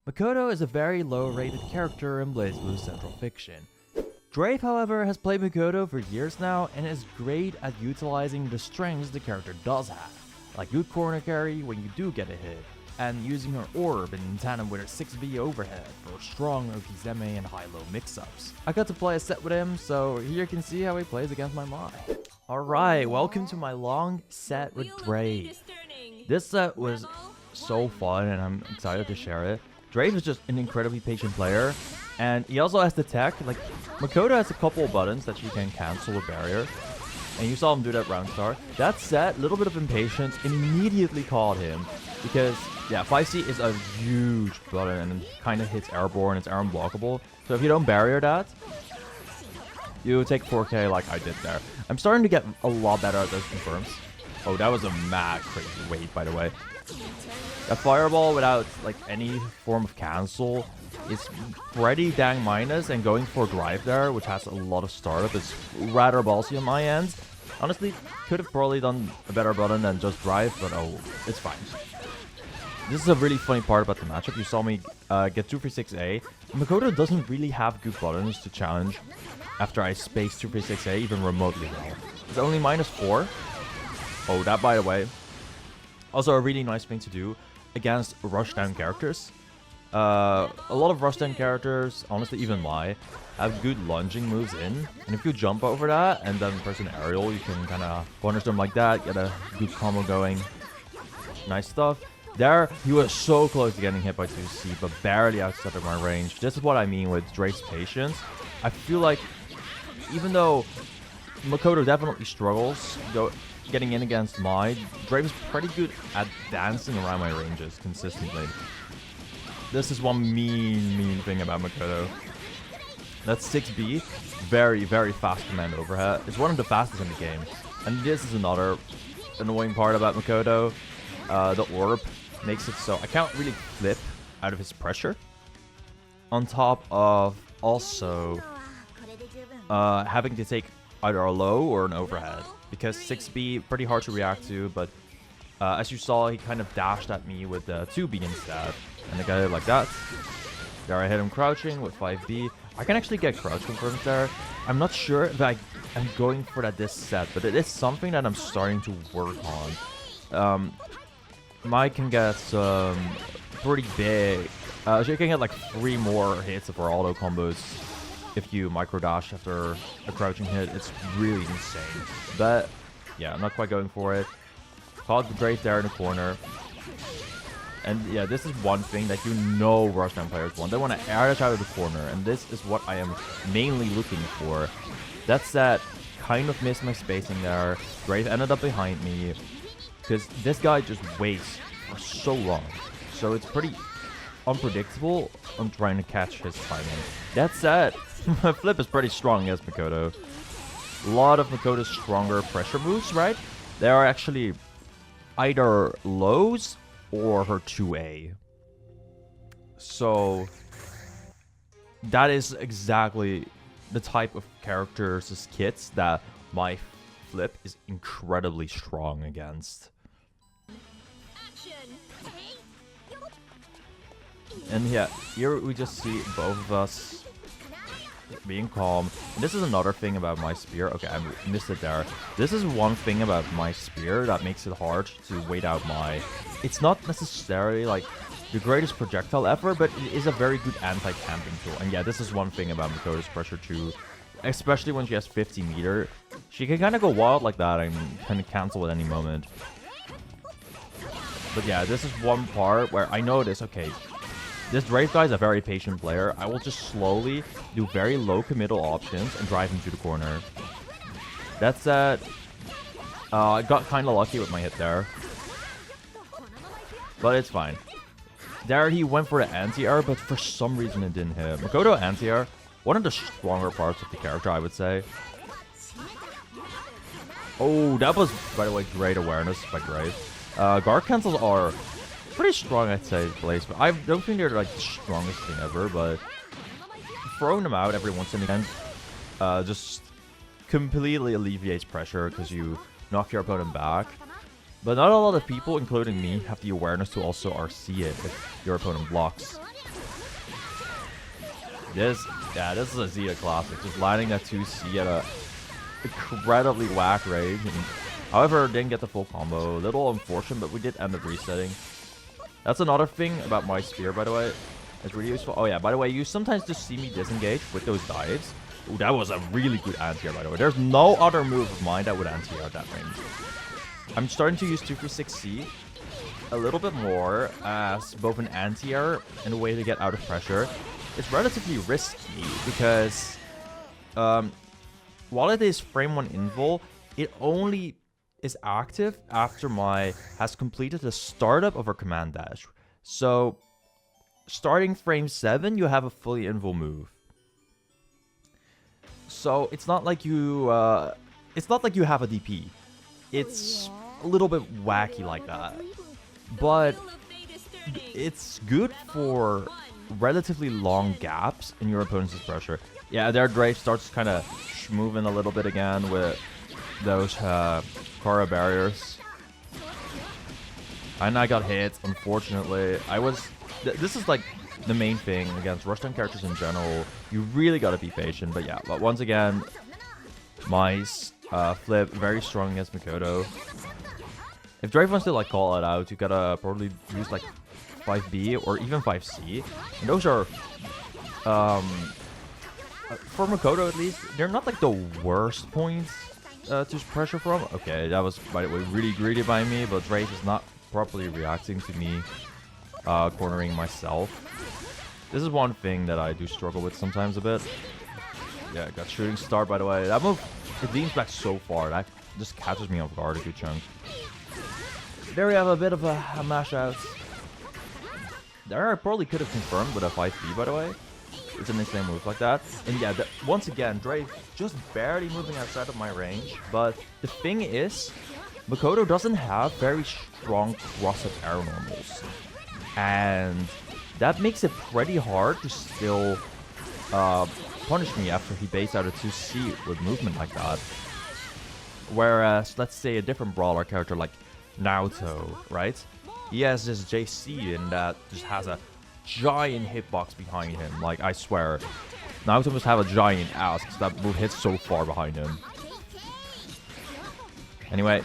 Makoto is a very low-rated character in Blazblue's central fiction. DrayV, however, has played Makoto for years now and is great at utilizing the strengths the character does have, like good corner carry when you do get a hit, and using her orb in tandem with her 6V overhead for strong OTZMA and high-low mix-ups. I got to play a set with him, so here you can see how he plays against my Mai. Alright, welcome to my long set with DrayV. This set was so fun and I'm excited to share it. DrayV is just an incredibly patient player, and he also has the tech. Like, Makoto has a couple of buttons that she can cancel with barrier, and you saw him do that round start. That set, little bit of impatience, immediately caught him, because, yeah, 5C is a huge button, and it kind of hits airborne, it's air unblockable. So if you don't barrier that, you take 4K like I did there. I'm starting to get a lot better at those confirms. Oh, that was a mad crazy weight, by the way. A fireball without like any form of cancel is pretty dang minus, and going for drive there, which has a lot of startup, is rather ballsy on my end. Honestly, could have probably done a better button than just drive, but oh, it's fine. This is a really funny part about the matchup. You saw me get 236A. Makoto doesn't really have good buttons to challenge after I space 236A even remotely well. It's only -4. Oh, that by the way. Also a really nice thing to do against rushdown characters. A lot of rushdown characters, honestly even Mai, have good lunging moves in. And if you jump over that and then press an aerial, you can kind of punish them like that, get a good combo going. Nice stuff. There, he was so close to getting hit by 2C, but barely outside of my range. This is what I mean with DrayV's patience. I feel like, even though Makoto definitely struggles getting in against Mai, DrayV is pretty good at dancing around my ranges consistently. This is one mean thing about Makoto. That's 6B, very fast command overhead. It's one of the fastest in the game. And this is another annoying part about Makoto. The orb makes it so I can't really flip out of his pressure. On top of also having to take either a low or an overhead, because 6B pretty hard to react to, but as you saw, he kind of dashed at me with the 2B instead, and I got it like that. There I hit him crouching with 5B. I can actually get crouch confirmed there. I'm not sure if I'm going for that this set, but it is something that I'm starting to work on. Mai can get pretty big. So you can get like 3 more hits for auto combos if you micro dash after a crouching hit. It's really insane. But yeah, I'm not quite going for it. Caught the DrayV there in the corner. And yeah, this is one thing that you know rushdown players want. They want to air dash out of the corner, and this is what I am mainly looking for. That set kind of missed my spacing there. DrayV ended up behind me, because this guy just waits for so long. So it's pretty unpredictable. I'm trying to catch his timing. That said, my flip is pretty strong against Makoto. A lot of Makoto's stronger pressure moves, right? They are actually either lows or her 2A. So that is exactly the type of characters' kits that my flip is incredibly strong against. And yeah, here we just see both of us being calm. And this is another thing about my spear. Okay, I missed it there. This is one thing about my spear that makes it hard to wait out Mai. It's not necessarily like the greatest projectile ever, but it is a very good anti-camping tool. And yeah, this is one thing about Makoto's pressure too. Especially when she has 50 meter. She can kind of go wild like that and kind of cancel at any moment. But yeah, this is one part where I notice, okay, this DrayV guy is a very patient player. I will just slowly do very low committal options and drive him to the corner. That said, I got kind of lucky with my hit there. But it's fine. There he went for the anti-air, but for some reason it didn't hit. Makoto anti-air, one of the stronger parts of the character, I would say. Oh, that was, by the way, great awareness by DrayV. Guard cancels are pretty strong, I'd say, Blaze, but I don't think they're like the strongest thing ever, but throwing them out every once in a while just completely alleviates pressure because you knock your opponent back. But not a lot of people, including me, have the awareness to also RC it if your opponent blocks. this is a Zeta classic. Just landing that 2C at a incredibly whack rate. And, however, didn't get the full combo. A little unfortunate, but we did end up resetting. That's another thing about my spear, by the way. It's really useful. Oh yeah, by the way, you sometimes just see me disengage with those dives. Ooh, that was a really good anti-air, by the way. There's no other move of mine that would anti-air at that range. I'm starting to use 236C a little bit more as both an anti-air and a way to get out of pressure. It's relatively risky because while it is frame 1 invul, it only is active after my has completed the startup of our command dash. So starting frame 7, you have a fully invul move. So it's not like you have a DP. It's a little bit wacky like that. But it's good for relatively long gaps in your opponent's pressure. Yeah, their DrayV starts kind of moving a little bit again with those Kara barriers. And I got hit, unfortunately. This is like the main thing against rush time characters in general. You really gotta be patient, but yeah. But once again, my flip very strong against Makoto. If DrayV wants to like call it out, you gotta probably use like 5B or even 5C. And those are, for Makoto at least, they're not like the worst points to pressure from. Okay, that was, by the way, really greedy by me, but DrayV is not properly reacting to me cornering myself. This is one thing that I do struggle with sometimes a bit. Yeah, got shooting star, by the way. That move, it leans back so far. That just catches me off guard a good chunk. There we have a bit of a mash out. There I probably could have confirmed with a 5B, by the way. It's an insane move like that. And yeah, once again, DrayV just barely moving outside of my range. But the thing is, Makoto doesn't have very strong cross-up air normals. And that makes it pretty hard to still punish me after he baits out a 2C with movement like that. Whereas, let's say a different brawler character like Naoto, right? He has this JC and that just has a giant hitbox behind him. Like, I swear, Naoto must have a giant ass because that move hits so far behind him. Anyway,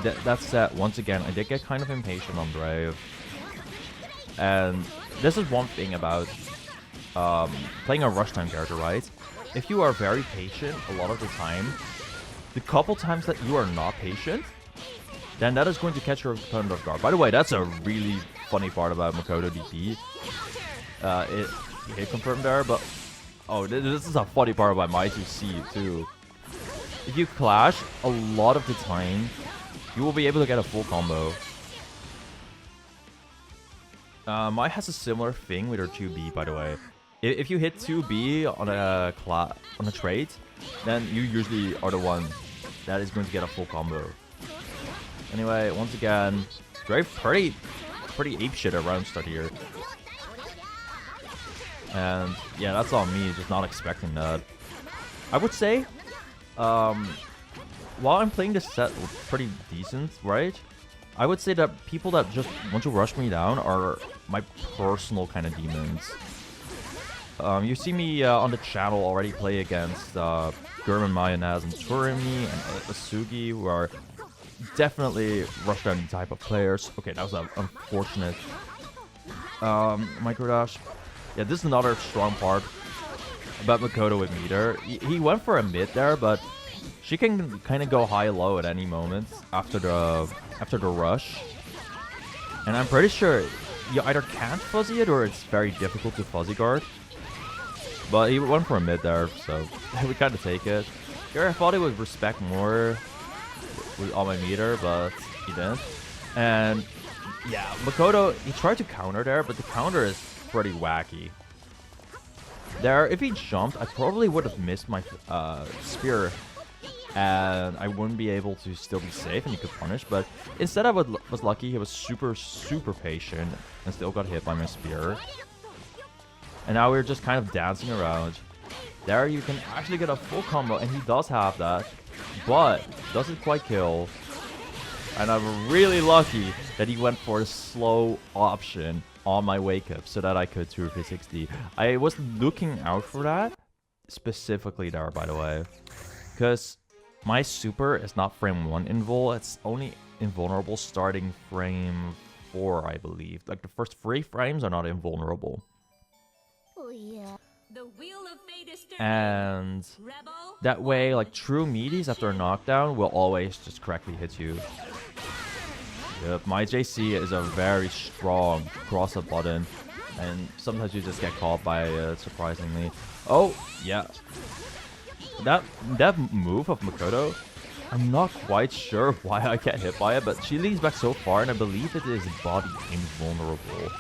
that said, once again, I did get kind of impatient on DrayV. And this is one thing about playing a rush time character, right? If you are very patient a lot of the time, the couple times that you are not patient, then that is going to catch your opponent off guard. By the way, that's a really funny part about Makoto DP. It hit confirmed there, but oh, this is a funny part about my 2C too. If you clash, a lot of the time, you will be able to get a full combo. Mai has a similar thing with her 2B, by the way. If you hit 2B on a trait, then you usually are the one that is going to get a full combo. Anyway, once again, DrayV pretty apeshit around start here. And yeah, that's on me, just not expecting that. I would say, while I'm playing this set pretty decent, right? I would say that people that just want to rush me down are my personal kind of demons. You see me on the channel already play against German Mayonnaise and Turimi and Asugi, who are definitely rush down type of players. Okay, that was an unfortunate micro dash. Yeah, this is another strong part about Makoto with meter. He went for a mid there, but she can kind of go high-low at any moment after the rush. And I'm pretty sure you either can't fuzzy it or it's very difficult to fuzzy guard. But he went for a mid there, so we kind of take it. Here I thought he would respect more with all my meter, but he didn't. And yeah, Makoto, he tried to counter there, but the counter is pretty wacky. There, if he jumped, I probably would have missed my spear, and I wouldn't be able to still be safe, and he could punish. But instead, I was lucky. He was super patient, and still got hit by my spear. And now we're just kind of dancing around. There, you can actually get a full combo, and he does have that, but doesn't quite kill. And I'm really lucky that he went for a slow option on my wake up so that I could 2 360. I was looking out for that specifically there, by the way, because my super is not frame 1 invul. It's only invulnerable starting frame 4, I believe. Like the first 3 frames are not invulnerable. And that way, like true meaties after a knockdown will always just correctly hit you. Yep, my JC is a very strong cross-up button, and sometimes you just get caught by it, surprisingly. Oh, yeah. That move of Makoto, I'm not quite sure why I get hit by it, but she leans back so far, and I believe it is body invulnerable.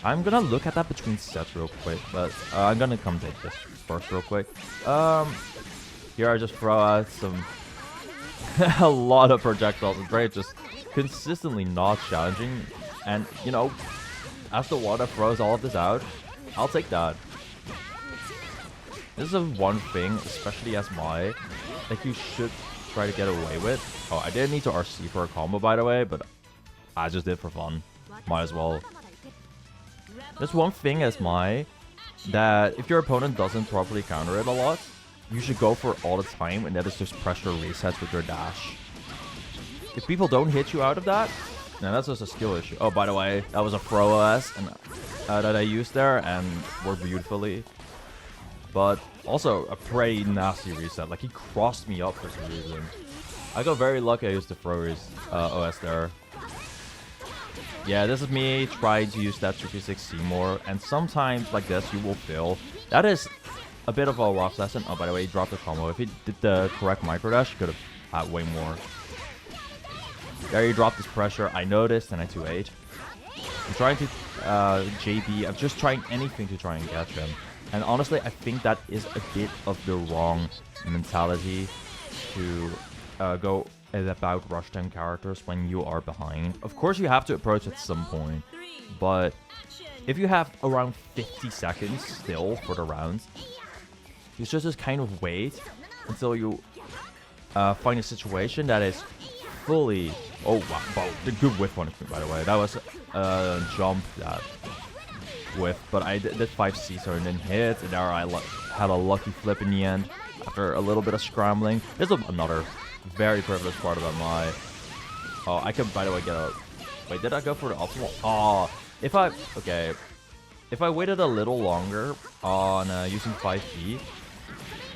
I'm gonna look at that between sets real quick, but I'm gonna come take this first real quick. Here I just throw out some a lot of projectiles, and Dray just consistently not challenging. And you know, as the water throws all of this out, I'll take that. This is one thing, especially as Mai, that you should try to get away with. Oh, I didn't need to RC for a combo, by the way, but I just did for fun. Might as well. There's one thing as Mai, that if your opponent doesn't properly counter it a lot, you should go for it all the time, and that is just pressure resets with your dash. If people don't hit you out of that, then that's just a skill issue. Oh, by the way, that was a throw OS and, that I used there and worked beautifully. But also a pretty nasty reset. Like, he crossed me up for some reason. I got very lucky I used the throw OS there. Yeah, this is me trying to use that 360 more, and sometimes like this you will fail. That is a bit of a rough lesson. Oh, by the way, he dropped the combo. If he did the correct micro dash, he could have had way more. There, he dropped his pressure. I noticed, and I 2-8. I'm trying to JB. I'm just trying anything to try and catch him. And honestly, I think that is a bit of the wrong mentality to go about rush time characters when you are behind. Of course, you have to approach at some point, but if you have around 50 seconds still for the rounds, you should just kind of wait until you find a situation that is fully... Oh, wow, the good whiff on it, by the way. That was a jump that whiff, but I did 5C, so I didn't hit, and there I had a lucky flip in the end after a little bit of scrambling. There's another very privileged part about my... Oh, I could, by the way, get a... Wait, did I go for the optimal? Oh, if I... Okay. If I waited a little longer on using 5B,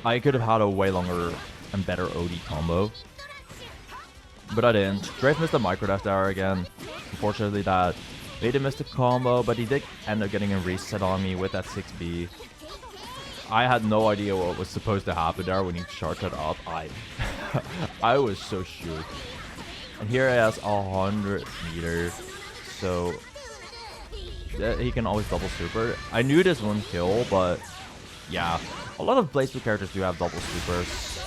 I could have had a way longer and better OD combo. But I didn't. DrayV missed the micro dash there again. Unfortunately, that made him miss the combo, but he did end up getting a reset on me with that 6B. I had no idea what was supposed to happen there when he charged it up. I was so shook. And here he has 100 meters, so he can always double super. I knew this one kill, but yeah, a lot of Blazblue characters do have double supers.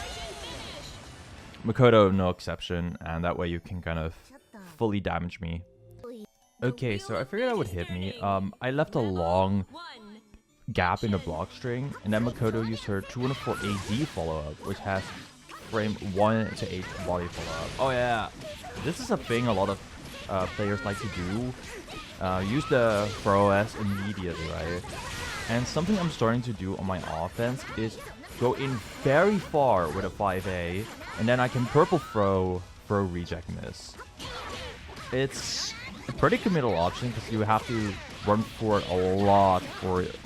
Makoto, no exception, and that way you can kind of fully damage me. Okay, so I figured that would hit me. I left a long gap in the block string, and then Makoto used her 204 AD follow-up, which has frame 1 to 8 body follow-up. Oh yeah, this is a thing a lot of players like to do. Use the throw OS immediately, right? And something I'm starting to do on my offense is go in very far with a 5A, and then I can purple throw reject miss. It's a pretty committal option because you have to run for it a lot for it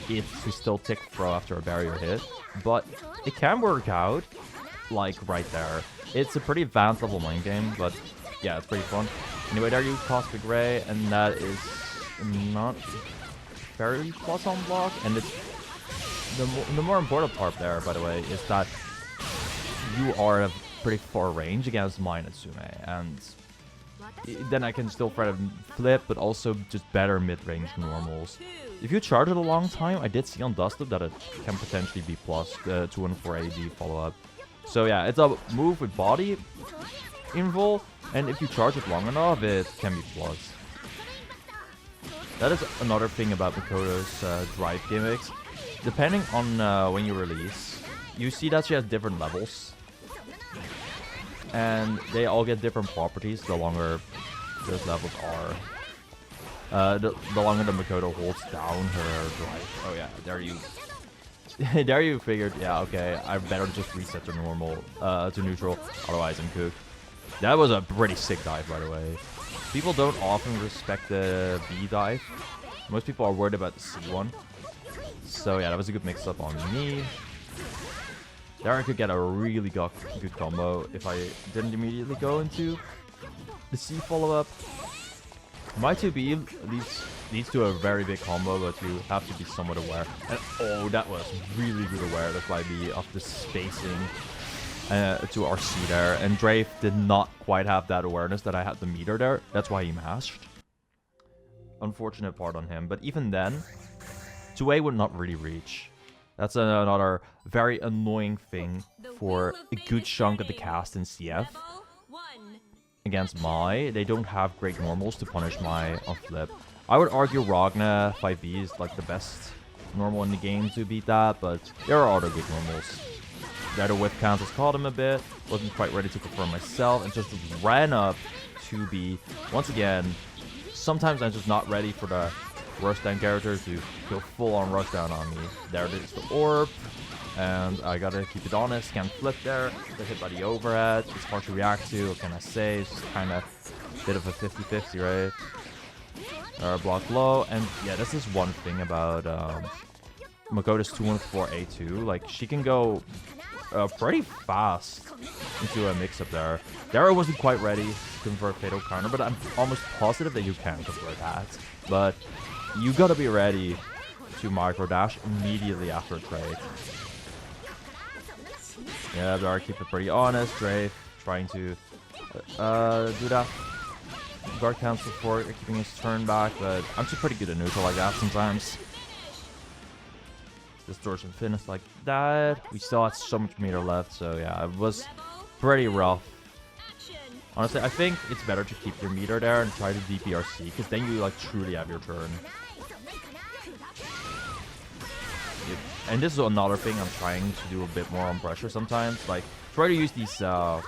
to still tick throw after a barrier hit, but it can work out, like right there. It's a pretty advanced level mind game, but yeah, it's pretty fun. Anyway, there you Cosmic Ray, and that is not very plus on block, and it's the more important part there, by the way, is that you are at a pretty far range against my Natsume, and then I can still try to flip, but also just better mid-range normals. If you charge it a long time, I did see on Dust-Up that it can potentially be plus 214 AD follow-up. So yeah, it's a move with body invul, and if you charge it long enough, it can be plus. That is another thing about Makoto's DrayV gimmicks. Depending on when you release, you see that she has different levels. And they all get different properties the longer those levels are. The longer the Makoto holds down her drive. Oh yeah, there you there you figured, yeah, okay, I better just reset to normal, to neutral, otherwise I'm cooked. That was a pretty sick dive, by the way. People don't often respect the B dive. Most people are worried about the C one. So yeah, that was a good mix-up on me. There I could get a really good combo if I didn't immediately go into the C follow-up. My 2B leads to a very big combo, but you have to be somewhat aware. And oh, that was really good awareness by me of the spacing to RC there. And DrayV did not quite have that awareness that I had the meter there. That's why he mashed. Unfortunate part on him. But even then, 2A would not really reach. That's another very annoying thing for a good chunk of the cast in CF. Against Mai, they don't have great normals to punish Mai on flip. I would argue Ragna 5B is like the best normal in the game to beat that, but there are other good normals. The other whip counters caught him a bit, wasn't quite ready to confirm myself, and just ran up 2B. Once again, sometimes I'm just not ready for the rushdown character to go full on rushdown on me. There it is, the orb. And I gotta keep it honest, can't flip there, get hit by the overhead, it's hard to react to, what can I say, it's kind of a bit of a 50-50, right? Block low, and yeah, this is one thing about Makoto's 214A2, like, she can go pretty fast into a mix-up there. There I wasn't quite ready to convert Fatal Counter, but I'm almost positive that you can convert that. But you gotta be ready to micro dash immediately after a trade. Yeah, there I keep it pretty honest. DrayV trying to do that guard cancel for keeping his turn back, but I'm just pretty good at neutral like that sometimes. Distortion finish like that. We still had so much meter left, so yeah, it was pretty rough. Honestly, I think it's better to keep your meter there and try to DPRC, because then you like truly have your turn. And this is another thing I'm trying to do a bit more on pressure sometimes. Like, try to use these, yeah,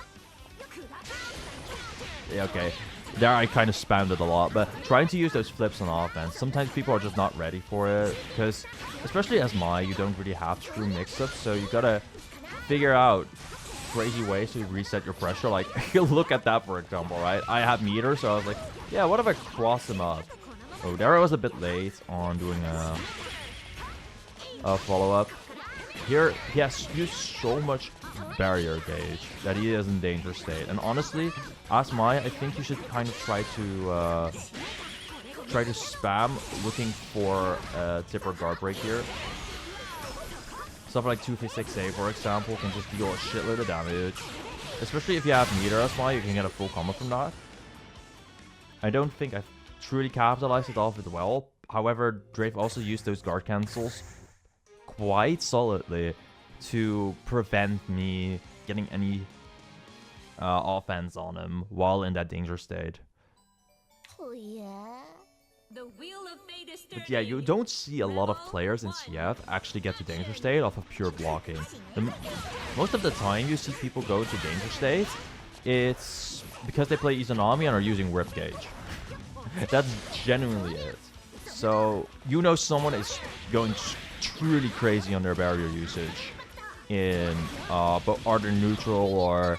okay. There I kind of spammed it a lot, but trying to use those flips on offense. Sometimes people are just not ready for it, because, especially as Mai, you don't really have true mix-ups, so you gotta figure out crazy ways to reset your pressure. Like, look at that, for example, right? I have meter, so I was like, yeah, what if I cross him up? Oh, there I was a bit late on doing a follow-up. Here, he has used so much barrier gauge that he is in danger state. And honestly, as Mai, I think you should kind of try to spam looking for a tipper guard break here. Stuff like 256A, for example, can just deal a shitload of damage. Especially if you have meter as Mai, you can get a full combo from that. I don't think I've truly capitalized it off it well. However, DrayV also used those guard cancels quite solidly to prevent me getting any offense on him while in that danger state. Oh, yeah. But yeah, you don't see a lot of players in CF actually get to danger state off of pure blocking. Most of the time you see people go to danger state, it's because they play Izanami and are using Rip Gauge. That's genuinely it. So, you know someone is going truly crazy on their barrier usage in but either neutral or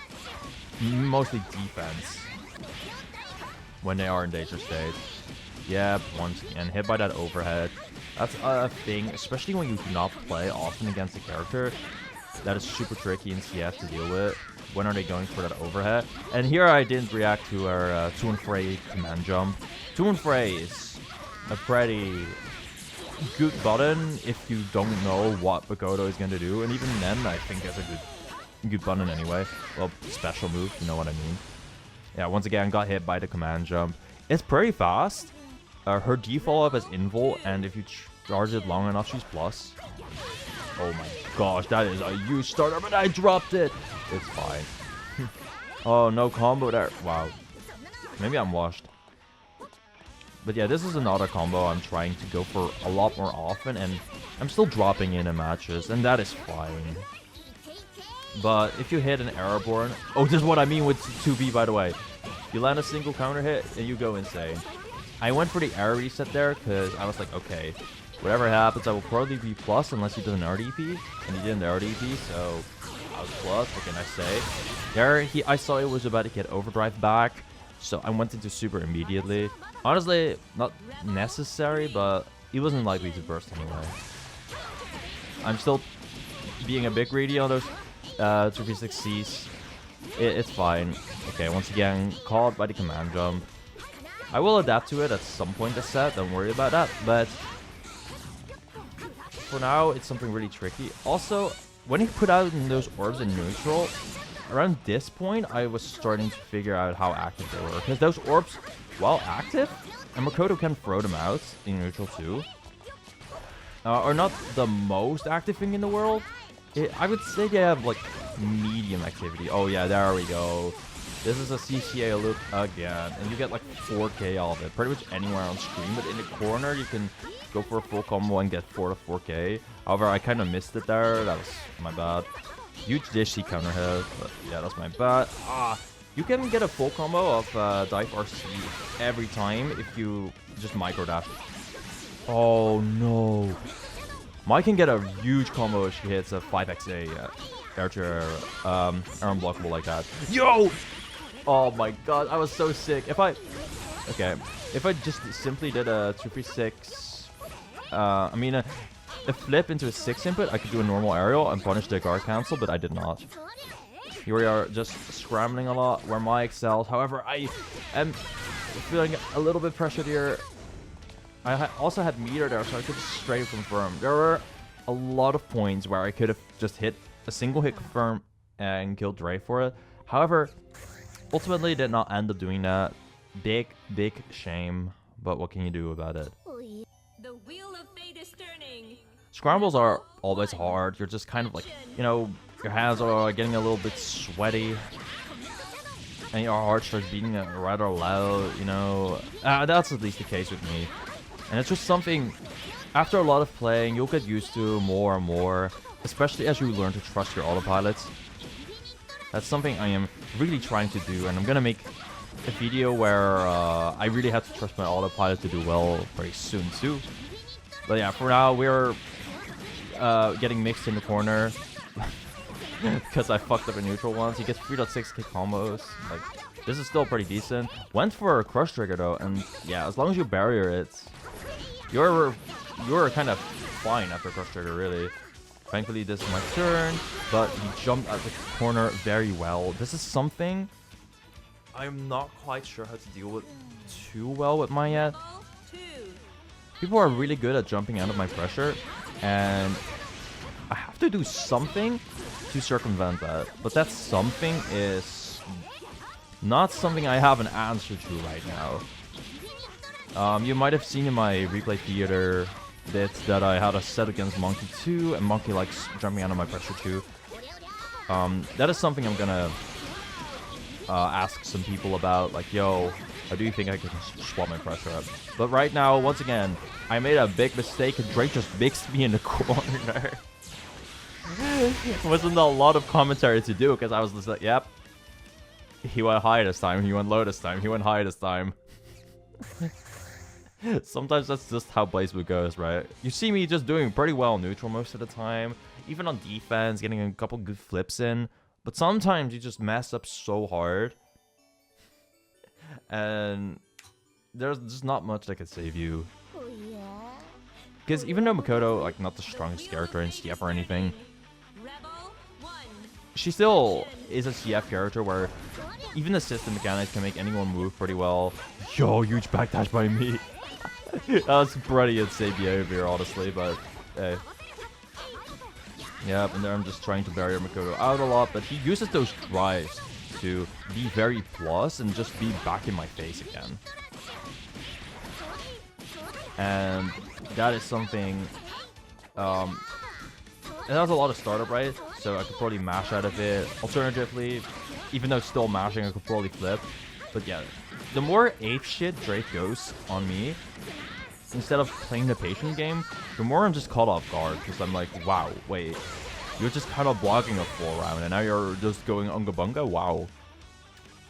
mostly defense when they are in danger state. Yeah, once again, hit by that overhead. That's a thing, especially when you do not play often against a character. That is super tricky in CF to deal with. When are they going for that overhead? And here I didn't react to our 2-and-Fray command jump. 2-and-Fray is a pretty good button if you don't know what Makoto is going to do. And even then, I think that's a good button anyway. Well, special move, you know what I mean. Yeah, once again, got hit by the command jump. It's pretty fast. Her default up is invul, and if you charge it long enough, she's plus. Oh my gosh, that is a huge starter, but I dropped it. It's fine. Oh, no combo there. Wow. Maybe I'm washed. But yeah, this is another combo I'm trying to go for a lot more often, and I'm still dropping in matches, and that is fine. But if you hit an airborne... Oh, this is what I mean with 2B, by the way. You land a single counter hit, and you go insane. I went for the air reset there because I was like, okay, whatever happens, I will probably be plus unless he does an RDP, and he did an RDP, so I was plus. What can I say? There, I saw it was about to get overdrive back, so I went into super immediately. Honestly, not necessary, but he wasn't likely to burst anyway. I'm still being a bit greedy on those 2v6Cs. It's fine. Okay, once again, caught by the command jump. I will adapt to it at some point this set, don't worry about that, but for now, it's something really tricky. Also, when he put out those orbs in neutral, around this point, I was starting to figure out how active they were. Because those orbs, while active, and Makoto can throw them out in neutral too, are not the most active thing in the world. I would say they have like medium activity. Oh yeah, there we go. This is a CCA loop again, and you get like 4k out of it, pretty much anywhere on screen, but in the corner you can go for a full combo and get 4 to 4k. However, I kind of missed it there, that was my bad. Huge dish he counter hit, but yeah, that's my bad. You can get a full combo of dive RC every time if you just micro dash. Oh no. Mike can get a huge combo if she hits a 5xa air unblockable like that. Yo! Oh my god, I was so sick. If I just simply did a 236, a flip into a 6 input, I could do a normal aerial and punish the guard cancel, but I did not. Here we are just scrambling a lot where my excels. However, I am feeling a little bit pressured here. I also had meter there, so I could straight confirm. There were a lot of points where I could have just hit a single hit confirm and killed Dray for it. However, ultimately did not end up doing that. Big shame, but what can you do about it? The wheel of fate is turning. Scrambles are always hard. You're just kind of like, you know, your hands are getting a little bit sweaty. And your heart starts beating rather loud, you know. That's at least the case with me. And it's just something, after a lot of playing, you'll get used to more and more. Especially as you learn to trust your autopilots. That's something I am really trying to do. And I'm going to make a video where I really have to trust my autopilot to do well very soon too. But yeah, for now, we're getting mixed in the corner. Because I fucked up a neutral once. He gets 3.6k combos. Like, this is still pretty decent. Went for a crush trigger though, and yeah, as long as you barrier it, you're kind of fine after crush trigger, really. Thankfully, this is my turn, but he jumped out the corner very well. This is something I'm not quite sure how to deal with too well with mine yet. People are really good at jumping out of my pressure, and I have to do something to circumvent that. But that something is not something I have an answer to right now. You might have seen in my replay theater bits that I had a set against Monkey too, and Monkey likes jumping out of my pressure too. That is something I'm gonna ask some people about, like, yo, how do you think I can swap my pressure up? But right now, once again, I made a big mistake and Drake just mixed me in the corner. Wasn't a lot of commentary to do, because I was just like, yep. He went high this time, he went low this time, he went high this time. Sometimes that's just how Blazblue goes, right? You see me just doing pretty well neutral most of the time. Even on defense, getting a couple good flips in. But sometimes you just mess up so hard. And there's just not much that can save you. Because even though Makoto, like, not the strongest character in CF or anything, she still is a CF character where even the system mechanics can make anyone move pretty well. Yo, huge backdash by me. That was pretty insane behavior, honestly, but hey. Yep, and there I'm just trying to barrier Makoto out a lot, but he uses those drives to be very plus and just be back in my face again. And that is something, it has a lot of startup, right? So I could probably mash out of it. Alternatively, even though it's still mashing, I could probably flip. But yeah, the more ape shit Drake goes on me, instead of playing the patient game, the more I'm just caught off guard. Because I'm like, wow, wait, you're just kind of blocking a full round, and now you're just going unga bunga? Wow.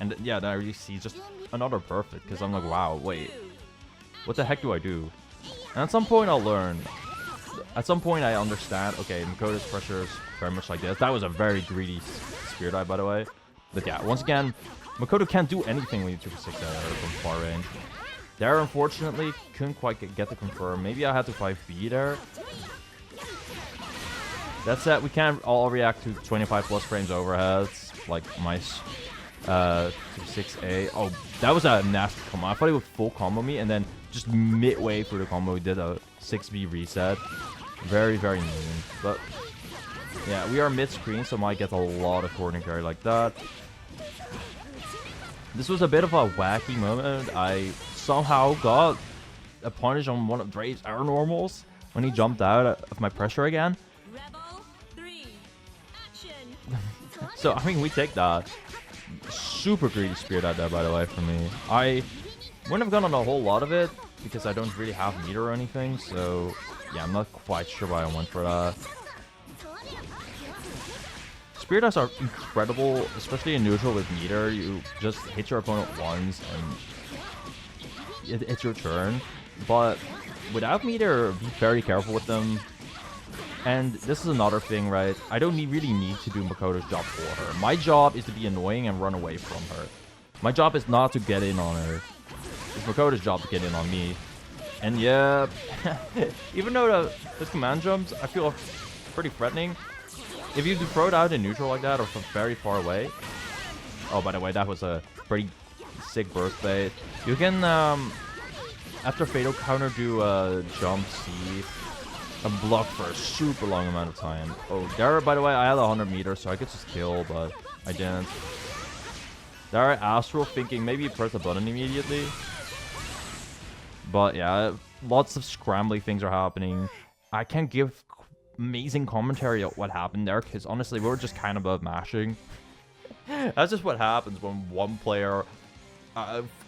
And yeah, then I really see just another perfect, because I'm like, wow, wait. What the heck do I do? And at some point I'll learn. At some point I understand, okay, Makoto's pressure is very much like this. That was a very greedy spear dive, by the way. But yeah, once again, Makoto can't do anything when you 2-6 from far range. There, unfortunately, couldn't quite get the confirm. Maybe I had to 5B there. That said, we can't all react to 25 plus frames overheads, like my 2-6A. Oh, that was a nasty combo. I thought he would full combo me, and then just midway through the combo, he did a 6B reset. Very, very mean. But yeah, we are mid-screen, so might get a lot of coordinate carry like that. This was a bit of a wacky moment. I somehow got a punish on one of DrayV's air normals when he jumped out of my pressure again. Rebel 3, action. So, I mean, we take that. Super greedy spear dive there, by the way, for me. I wouldn't have gone on a whole lot of it because I don't really have meter or anything. So, yeah, I'm not quite sure why I went for that. Spear dives are incredible, especially in neutral with meter. You just hit your opponent once and it's your turn. But without meter, be very careful with them. And this is another thing, right? I don't really need to do Makoto's job for her. My job is to be annoying and run away from her. My job is not to get in on her. It's Makoto's job to get in on me. And yeah, even though the command jumps, I feel pretty threatening. If you throw it out in neutral like that or from very far away. Oh, by the way, that was a pretty sick burst bait. You can, after Fatal Counter, do jump C and block for a super long amount of time. Oh, there, by the way, I had 100 meters, so I could just kill, but I didn't. There, Astral thinking maybe press the button immediately. But yeah, lots of scrambly things are happening. I can't give amazing commentary on what happened there, because honestly, we were just kind of above mashing. That's just what happens when one player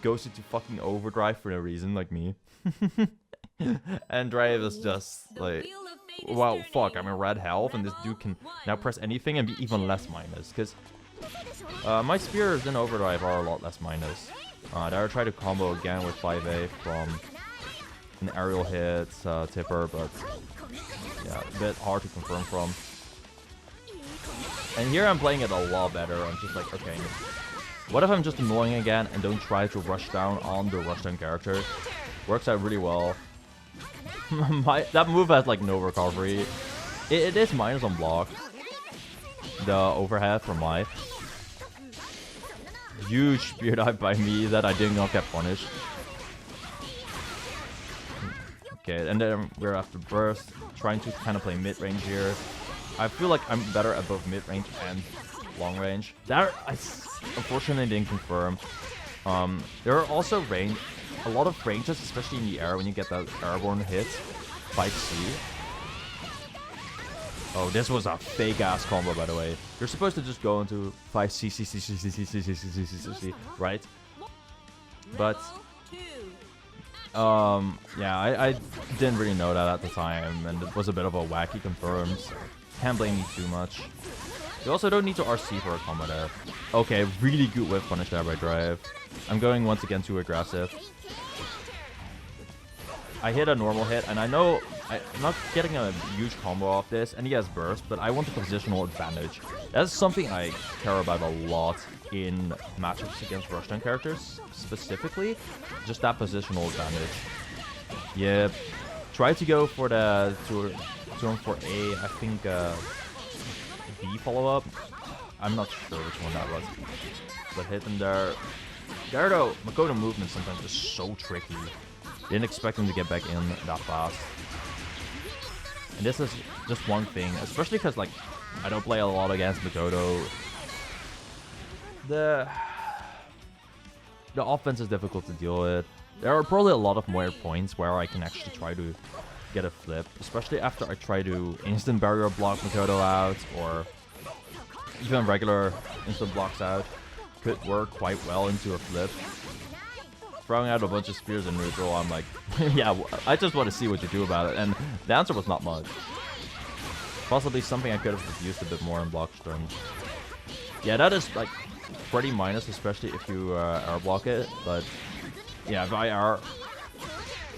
goes into fucking overdrive for no reason, like me. And DrayV is just like, wow, fuck, I'm in red health, and this dude can now press anything and be even less minus, because my spears in overdrive are a lot less minus. There I tried to combo again with 5A from an aerial hit tipper, but yeah, a bit hard to confirm from. And here I'm playing it a lot better. I'm just like, okay, what if I'm just annoying again and don't try to rush down on the rush down character? Works out really well. That move has like no recovery. It is minus on block. The overhead from life. Huge spear dive by me that I did not get punished. Okay, and then we're after burst, trying to kind of play mid-range here. I feel like I'm better at both mid-range and long range. That I unfortunately didn't confirm. There are also a lot of ranges, especially in the air when you get that airborne hit. 5C. Oh, this was a fake ass combo, by the way. You're supposed to just go into 5C, right? But yeah, I didn't really know that at the time, and it was a bit of a wacky confirm, so can't blame me too much. You also don't need to RC for a combo there. Okay, really good whip punish there by DrayV. I'm going once again too aggressive. I hit a normal hit, and I know I'm not getting a huge combo off this, and he has burst, but I want the positional advantage. That's something I care about a lot in matchups against rushdown characters, specifically. Just that positional advantage. Yeah, try to go for the 2-4A, I think B follow-up. I'm not sure which one that was. But hit him there. There though, Makoto movement sometimes is so tricky. Didn't expect him to get back in that fast. And this is just one thing, especially because like I don't play a lot against Makoto. The offense is difficult to deal with. There are probably a lot of more points where I can actually try to get a flip, especially after I try to instant barrier block Makoto out, or even regular instant blocks out. Could work quite well into a flip. Throwing out a bunch of spears in neutral, I'm like, yeah, I just want to see what you do about it. And the answer was not much. Possibly something I could have used a bit more in block terms. Yeah, that is like pretty minus, especially if you air block it. But yeah, if I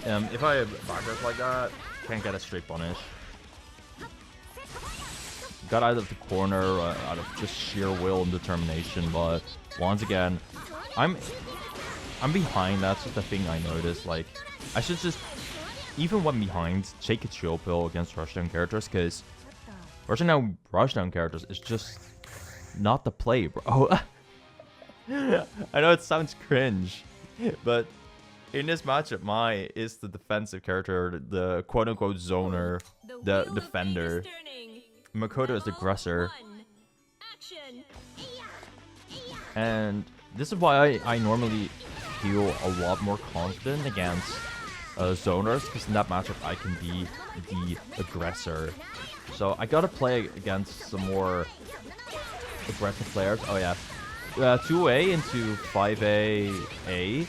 If I backdash like that, can't get a straight punish. Got out of the corner out of just sheer will and determination, but once again, I'm behind. That's just the thing I noticed. Like, I should just, even when behind, take a chill pill against rushdown characters, because rushdown characters is just not the play, bro. I know it sounds cringe, but in this matchup, Mai is the defensive character, the quote-unquote zoner, the defender. Makoto is the aggressor. And this is why I normally feel a lot more confident against zoners, because in that matchup I can be the aggressor. So I gotta play against some more aggressive players. Oh yeah, 2A into 5A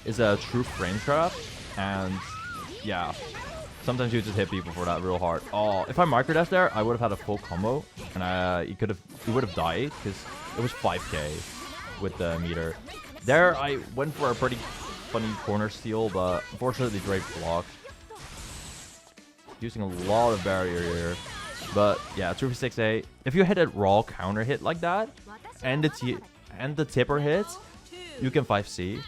is a true frame trap, and yeah, sometimes you just hit people for that real hard. Oh, if I microdash there, I would have had a full combo, and he would have died because it was 5k with the meter. There, I went for a pretty funny corner steal, but unfortunately DrayV blocked. Using a lot of barrier here, but yeah, 2v6A. If you hit a raw counter hit like that, and the tipper hits, you can 5C.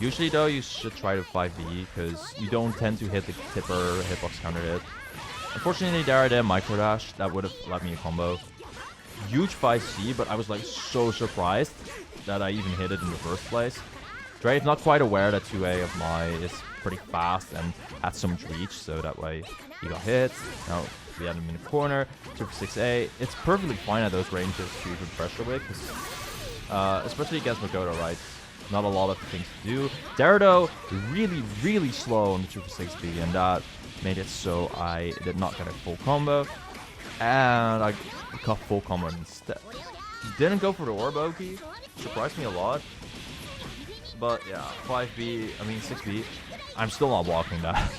Usually though, you should try to 5B, because you don't tend to hit the tipper hitbox counter hit. Unfortunately there I did microdash, that would have left me a combo. Huge 5C, but I was like so surprised that I even hit it in the first place. DrayV not quite aware that 2A of Mai is pretty fast and had so much reach, so that way he got hit. Now we had him in the corner, 2v6A. It's perfectly fine at those ranges to even pressure with, because especially against Makoto, right? Not a lot of things to do. Darudo really slow on the 2v6B, and that made it so I did not get a full combo, and I got full combo instead. Didn't go for the Orboki, surprised me a lot. But yeah, 6B, I'm still not blocking that.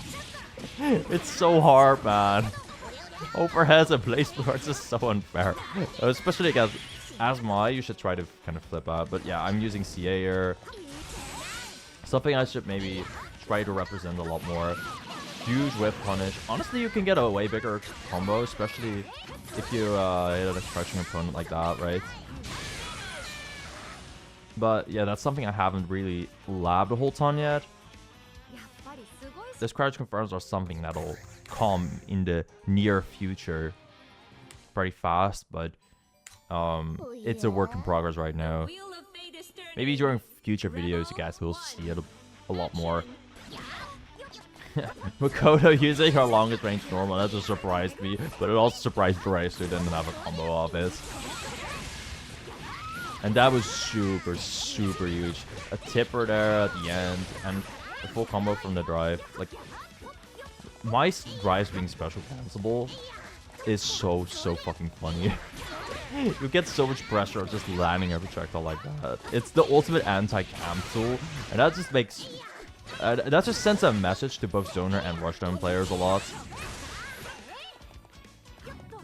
It's so hard, man. Overheads and Blazblue are just so unfair, especially against Asmai. You should try to kind of flip out, but yeah, I'm using CA here. Something I should maybe try to represent a lot more. Huge whip punish. Honestly, you can get a way bigger combo, especially if you hit a crouching opponent like that, right? But yeah, that's something I haven't really labbed a whole ton yet. This crouch confirms are something that'll come in the near future pretty fast, but it's a work in progress right now. Maybe during future videos you guys will see it a lot more. Makoto using her longest range normal, that just surprised me, but it also surprised DrayV, who didn't have a combo off it. And that was super huge. A tipper there at the end, and a full combo from the drive. Like, my drives being special cancelable is so fucking funny. You get so much pressure of just landing every projectile like that. It's the ultimate anti-cam tool, and that just makes... that just sends a message to both zoner and rushdown players a lot.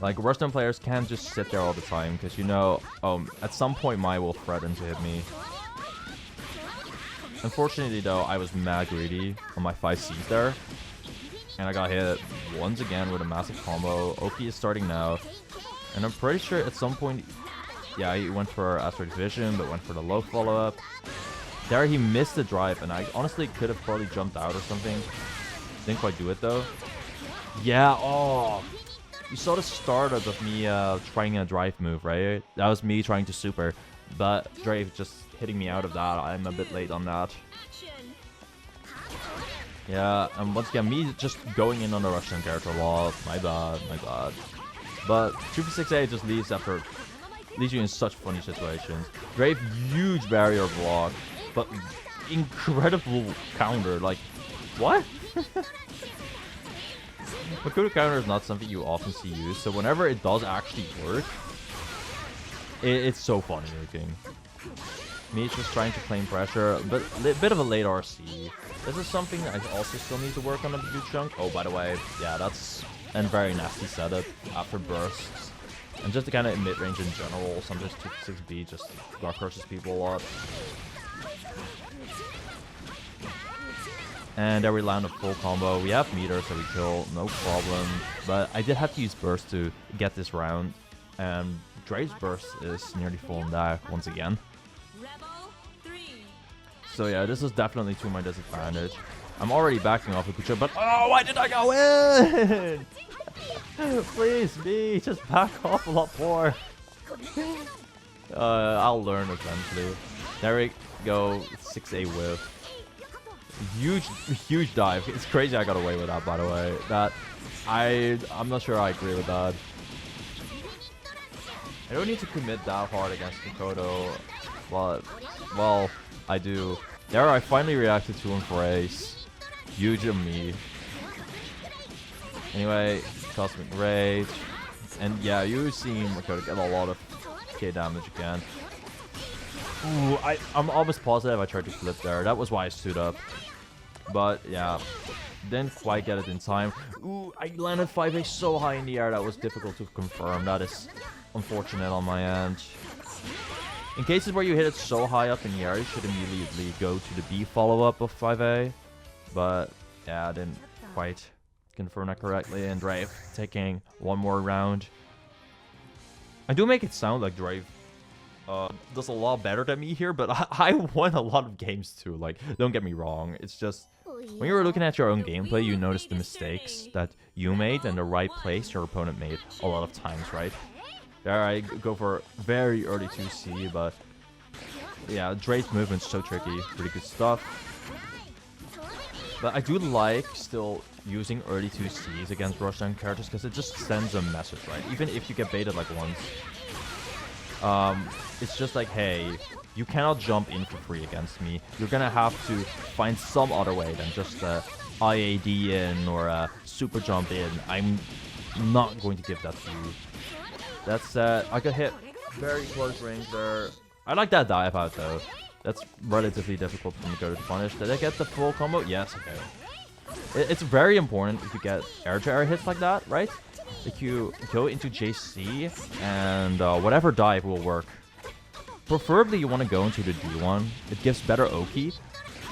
Like, rushdown players can't just sit there all the time, because you know, at some point Mai will threaten to hit me. Unfortunately though, I was mad greedy on my 5Cs there, and I got hit once again with a massive combo. Oki is starting now, and I'm pretty sure at some point, yeah, he went for Asteroid Vision, but went for the low follow-up. There he missed the drive, and I honestly could have probably jumped out or something. Didn't quite do it though. Yeah, oh... You saw the startup of me trying a drive move, right? That was me trying to super, but DrayV just hitting me out of that. I'm a bit late on that. Yeah, and once again, me just going in on the Russian character a lot. My bad. But 2v6A just leaves you in such funny situations. DrayV, huge barrier block, but incredible counter. Like, what? Makoto counter is not something you often see used, so whenever it does actually work, it's so funny looking. Me just trying to claim pressure, but a bit of a late RC. This is something I also still need to work on a blue chunk. Oh, by the way, yeah, that's a very nasty setup after bursts. And just the kind of mid-range in general, sometimes 2-6B just dark curses people a lot. And there we land a full combo. We have meter, so we kill, no problem. But I did have to use burst to get this round. And DrayV's burst is nearly full on that once again. So yeah, this is definitely to my disadvantage. I'm already backing off with Kucho, but oh, why did I go in? Please, me, just back off a lot more. I'll learn eventually. There we go, 6A whiff. Huge dive. It's crazy I got away with that, by the way. That I'm not sure I agree with that. I don't need to commit that hard against Makoto, but well, I do. There I finally reacted to him for ace. Huge of me. Anyway, Cosmic Rage. And yeah, you see Makoto get a lot of K damage again. Ooh, I'm almost positive I tried to flip there. That was why I stood up. But yeah, didn't quite get it in time. Ooh, I landed 5A so high in the air that was difficult to confirm. That is unfortunate on my end. In cases where you hit it so high up in the air, you should immediately go to the B follow-up of 5A. But yeah, I didn't quite confirm that correctly. And DrayV taking one more round. I do make it sound like DrayV does a lot better than me here, but I won a lot of games too. Like, don't get me wrong. It's just, when you're looking at your own gameplay, you notice the mistakes that you made and the right place your opponent made a lot of times, right? There I go for very early 2C, but yeah, DrayV's movement's so tricky. Pretty good stuff. But I do like still using early 2Cs against rushdown characters because it just sends a message, right? Even if you get baited like once. It's just like, hey, you cannot jump in for free against me. You're gonna have to find some other way than just a IAD in or a super jump in. I'm not going to give that to you. That's I got hit very close range there. I like that dive out though. That's relatively difficult for me to go to punish. Did I get the full combo? Yes, okay. It's very important if you get air-to-air hits like that, right? If you go into JC and whatever dive will work. Preferably you want to go into the D1. It gives better Oki.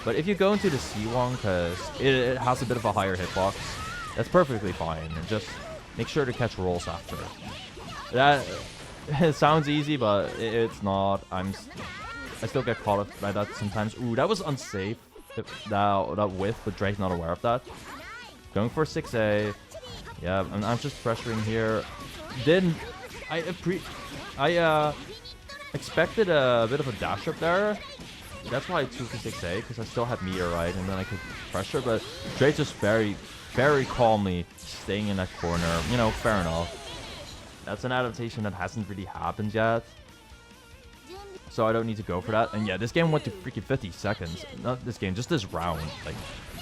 But if you go into the C1 because it has a bit of a higher hitbox, that's perfectly fine. And just make sure to catch rolls after. That it sounds easy, but it's not. I still get caught up by that sometimes. Ooh, that was unsafe. That whiff, but DrayV's not aware of that. Going for 6A. Yeah, and I'm just pressuring here. I expected a bit of a dash up there. That's why I took the 6A, because I still had meter, right? And then I could pressure, but DrayV just very, very calmly staying in that corner. You know, fair enough. That's an adaptation that hasn't really happened yet. So I don't need to go for that. And yeah, this game went to freaking 50 seconds. Not this game, just this round. Like,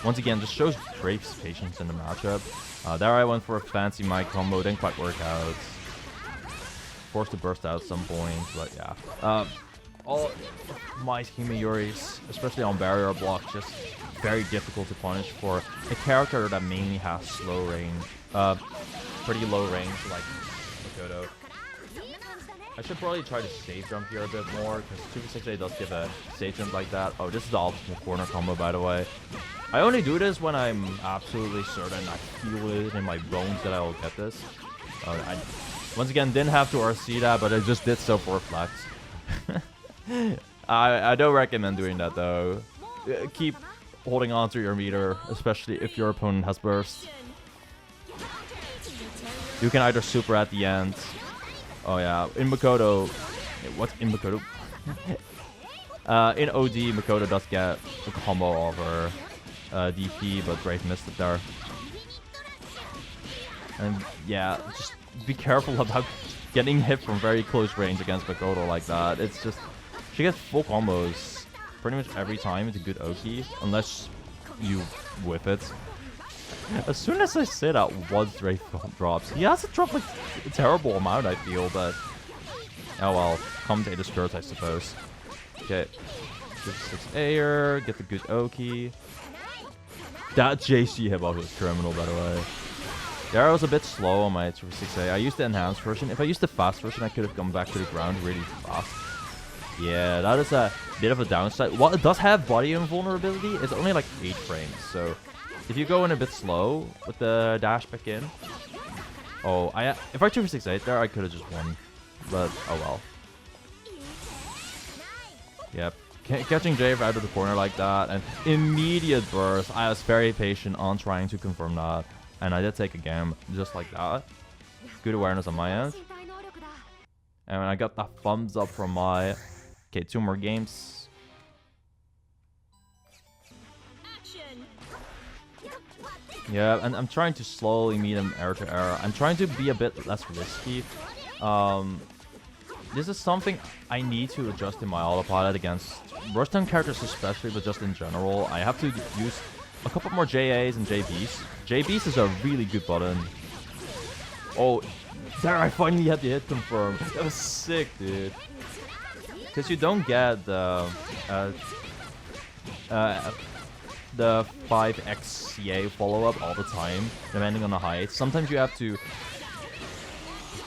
once again, just shows DrayV's patience in the matchup. There I went for a fancy mic combo. Didn't quite work out. Forced to burst out at some point, but yeah. All my Himeyuris, especially on barrier block, just very difficult to punish for a character that mainly has slow range. Pretty low range, like Makoto. I should probably try to safe jump here a bit more, because 2v6A does give a safe jump like that. Oh, this is the ultimate corner combo, by the way. I only do this when I'm absolutely certain, I feel it in my bones that I will get this. I, once again, didn't have to RC that, but I just did so for a flex. I don't recommend doing that, though. Keep holding on to your meter, especially if your opponent has burst. You can either super at the end. Oh yeah, in Makoto... What's in Makoto? In OD, Makoto does get a combo over DP, but DrayV missed it there. And yeah, just be careful about getting hit from very close range against Makoto like that. It's just... She gets full combos pretty much every time. It's a good Oki, unless you whip it. As soon as I say that, once DrayV drops, he has to drop like a terrible amount, I feel, but oh well, commentator's curse, I suppose. Okay, 6A'er, get the good Oki. That JC hitbox was criminal, by the way. There I was a bit slow on my 6A. I used the enhanced version. If I used the fast version, I could have gone back to the ground really fast. Yeah, that is a bit of a downside. While it does have body invulnerability, it's only like 8 frames. So if you go in a bit slow with the dash back in... Oh, if I 2-for-6-8 there, I could have just won. But, oh well. Yep. Catching DrayV out of the corner like that, and immediate burst. I was very patient on trying to confirm that, and I did take a game just like that. Good awareness on my end. And I got that thumbs up from my... Okay, 2 more games. Yeah, and I'm trying to slowly meet him air to air. I'm trying to be a bit less risky. This is something I need to adjust in my autopilot against rushdown characters especially, but just in general. I have to use a couple more JAs and JBs. JBs is a really good button. Oh, there I finally had the hit confirm. That was sick, dude. Because you don't get the 5xCA follow-up all the time, depending on the height. Sometimes you have to...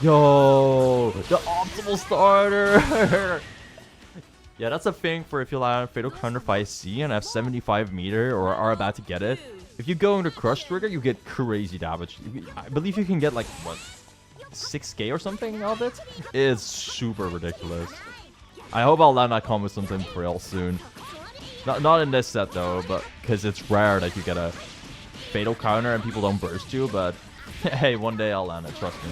Yo, the optimal starter! Yeah, that's a thing for if you land Fatal Counter 5C and have 75 meter or are about to get it. If you go into Crush Trigger, you get crazy damage. I believe you can get like, what, 6k or something of it? It's super ridiculous. I hope I'll land that combo sometime for real soon. Not in this set though, but because it's rare that you get a Fatal Counter and people don't burst you, but hey, one day I'll land it, trust me.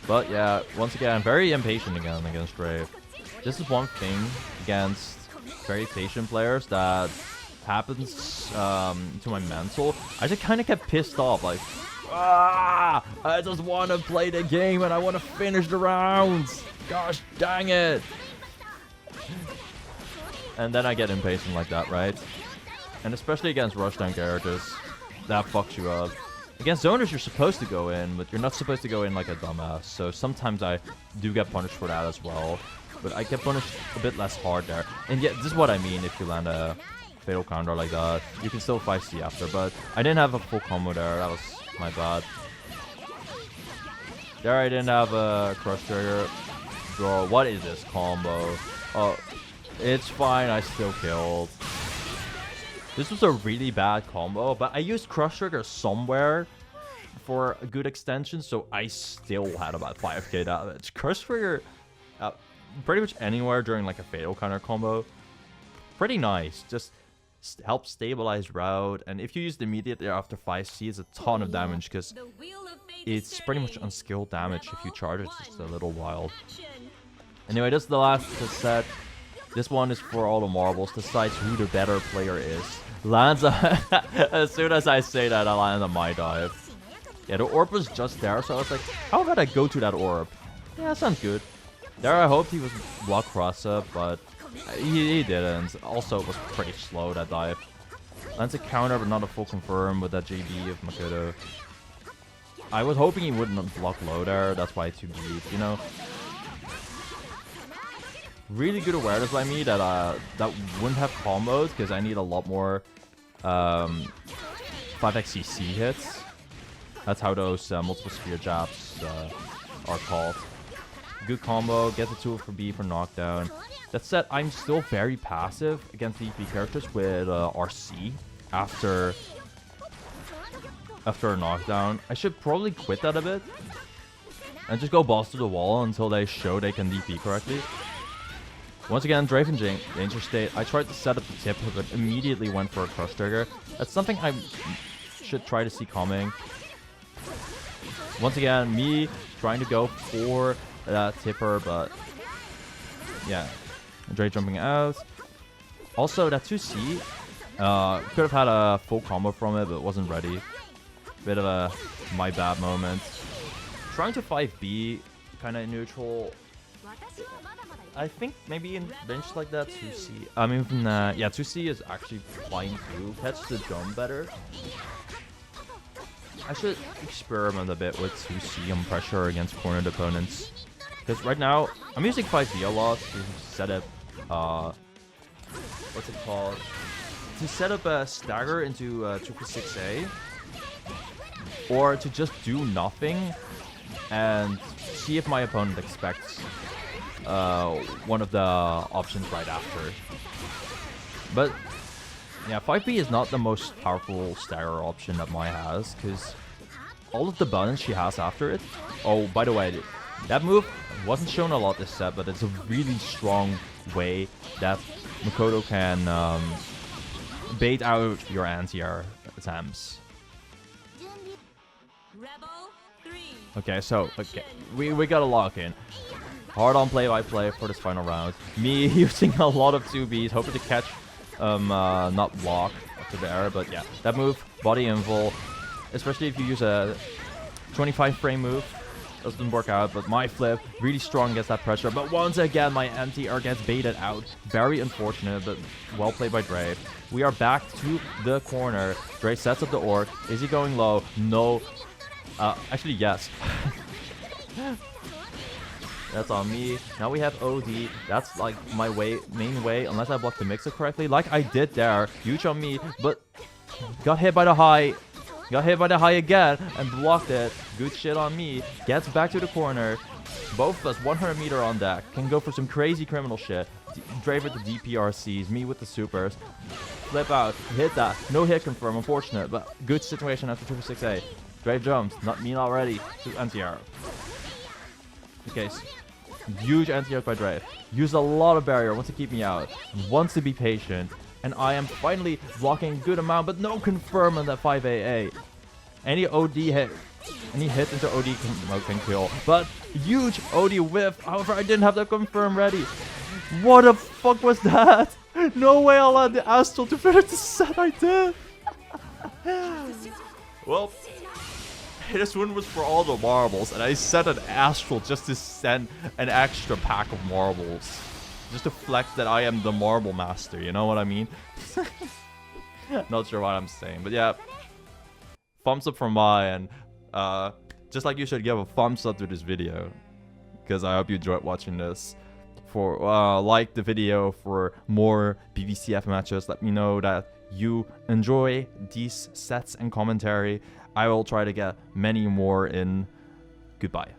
But yeah, once again, I'm very impatient again against DrayV. This is one thing against very patient players that happens to my mental. I just kind of get pissed off, like, I just want to play the game and I want to finish the rounds. Gosh dang it. And then I get impatient like that, right? And especially against rushdown characters, that fucks you up. Against zoners, you're supposed to go in, but you're not supposed to go in like a dumbass. So sometimes I do get punished for that as well. But I get punished a bit less hard there. And yeah, this is what I mean if you land a Fatal Counter like that. You can still 5C after, but I didn't have a full combo there. That was my bad. There I didn't have a Crush Trigger. Bro, what is this combo? Oh, it's fine. I still killed. This was a really bad combo, but I used Crush Trigger somewhere for a good extension, so I still had about 5k damage. Crush Trigger, pretty much anywhere during like a Fatal Counter combo, pretty nice. Just helps stabilize route, and if you use it immediately after 5C, it's a ton of damage because it's pretty much unskilled damage if you charge it just a little while. Anyway, this is the last set. This one is for all the marbles, decides who the better player is. Lands as soon as I say that, I land on my dive. Yeah, the orb was just there, so I was like, how about I go to that orb? Yeah, that sounds good. There I hoped he was block cross up, but he didn't. Also, it was pretty slow, that dive. Lands a counter, but not a full confirm with that JB of Makoto. I was hoping he wouldn't block low there, that's why I 2B'd, you know? Really good awareness by me that that wouldn't have combos because I need a lot more 5xCC hits. That's how those multiple spear jabs are called. Good combo, get the 2 for B for knockdown. That said, I'm still very passive against DP characters with RC after a knockdown. I should probably quit that a bit and just go balls to the wall until they show they can DP correctly. Once again, DrayV in danger state. I tried to set up the tip, but immediately went for a Crush Trigger. That's something I should try to see coming. Once again, me trying to go for that tipper, but yeah. DrayV jumping out. Also, that 2C, could have had a full combo from it, but wasn't ready. Bit of a my bad moment. Trying to 5B, kind of neutral. I think maybe in bench like that, 2C. I mean, yeah, 2C is actually flying through. Catch the jump better. I should experiment a bit with 2C on pressure against cornered opponents. Because right now, I'm using 5B a lot to set up, what's it called? To set up a stagger into 2-for-6A. Or to just do nothing and see if my opponent expects one of the options right after. But yeah, 5B is not the most powerful stagger option that Mai has, because all of the buttons she has after it. Oh, by the way, that move wasn't shown a lot this set, but it's a really strong way that Makoto can bait out your anti-air attempts. Rebel 3. Okay, so we gotta lock in. Hard on play-by-play for this final round. Me using a lot of 2Bs, hoping to catch, not block to the air, but yeah, that move, body invul, especially if you use a 25 frame move, doesn't work out, but my flip, really strong against that pressure, but once again, my anti-air gets baited out. Very unfortunate, but well played by DrayV. We are back to the corner. DrayV sets up the orc. Is he going low? No. Actually, yes. That's on me. Now we have OD. That's like my main way, unless I block the mixer correctly. Like I did there. Huge on me, but got hit by the high. Got hit by the high again and blocked it. Good shit on me. Gets back to the corner. Both of us 100 meter on deck. Can go for some crazy criminal shit. DrayV with the DPRCs. Me with the supers. Flip out. Hit that. No hit confirm. Unfortunate, but good situation after 2-6-8. DrayV jumps. Not me not ready. To anti-air. Okay. Huge anti-air by DrayV. Used a lot of barrier. Wants to keep me out. Wants to be patient. And I am finally blocking a good amount, but no confirm on that 5AA. Any OD hit, any hit into OD can kill. But huge OD whiff. However, I didn't have that confirm ready. What the fuck was that? No way I allowed the Astral to finish the set. I did. Well, this one was for all the marbles, and I set an Astral just to send an extra pack of marbles. Just to flex that I am the marble master, you know what I mean? Not sure what I'm saying, but yeah. Thumbs up from my end. Just like you should give a thumbs up to this video, because I hope you enjoyed watching this. For like the video for more BBCF matches. Let me know that you enjoy these sets and commentary. I will try to get many more in. Goodbye.